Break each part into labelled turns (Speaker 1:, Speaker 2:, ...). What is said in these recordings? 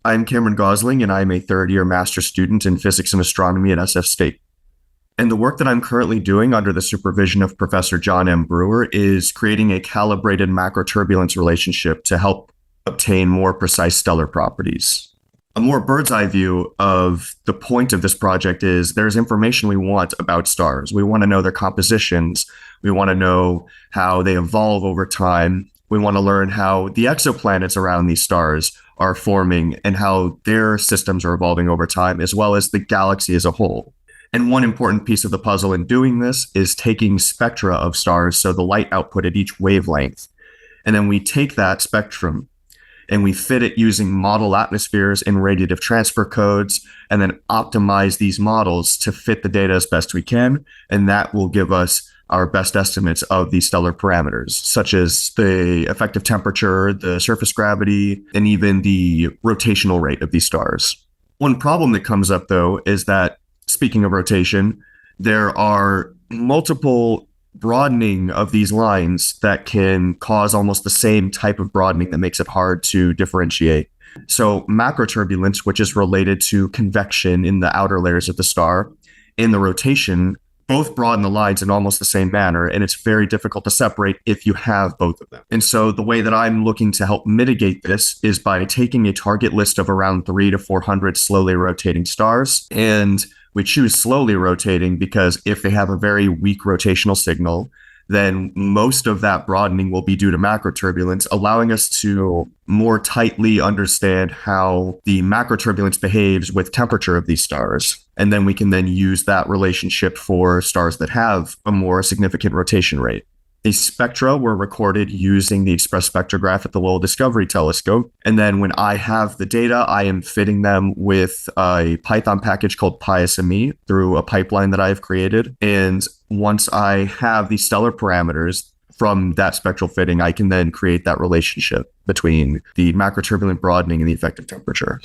Speaker 1: I'm Kameron Gausling, and I'm a third-year master's student in physics and astronomy at SF State. And the work that I'm currently doing under the supervision of Professor John M. Brewer is creating a calibrated macroturbulence relationship to help obtain more precise stellar properties. A more bird's eye view of the point of this project is there's information we want about stars. We want to know their compositions. We want to know how they evolve over time. We want to learn how the exoplanets around these stars are forming and how their systems are evolving over time, as well as the galaxy as a whole. And one important piece of the puzzle in doing this is taking spectra of stars, so the light output at each wavelength. And then we take that spectrum and we fit it using model atmospheres and radiative transfer codes, and then optimize these models to fit the data as best we can. And that will give us our best estimates of these stellar parameters, such as the effective temperature, the surface gravity, and even the rotational rate of these stars. One problem that comes up, though, is that, speaking of rotation, there are multiple broadening of these lines that can cause almost the same type of broadening that makes it hard to differentiate. So macroturbulence, which is related to convection in the outer layers of the star, and the rotation both broaden the lines in almost the same manner, and it's very difficult to separate if you have both of them. And so the way that I'm looking to help mitigate this is by taking a target list of around 300 to 400 slowly rotating stars, and we choose slowly rotating because if they have a very weak rotational signal, then most of that broadening will be due to macroturbulence, allowing us to more tightly understand how the macroturbulence behaves with temperature of these stars. And then we can then use that relationship for stars that have a more significant rotation rate. These spectra were recorded using the Express Spectrograph at the Lowell Discovery Telescope. And then when I have the data, I am fitting them with a Python package called PySME through a pipeline that I've created. And once I have these stellar parameters from that spectral fitting, I can then create that relationship between the macroturbulent broadening and the effective temperature.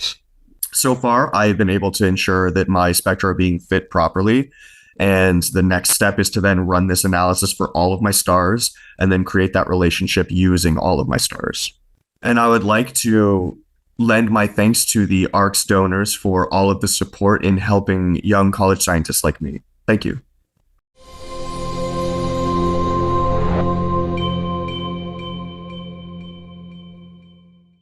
Speaker 1: So far, I've been able to ensure that my spectra are being fit properly. And the next step is to then run this analysis for all of my stars and then create that relationship using all of my stars. And I would like to lend my thanks to the ARCS donors for all of the support in helping young college scientists like me. Thank you.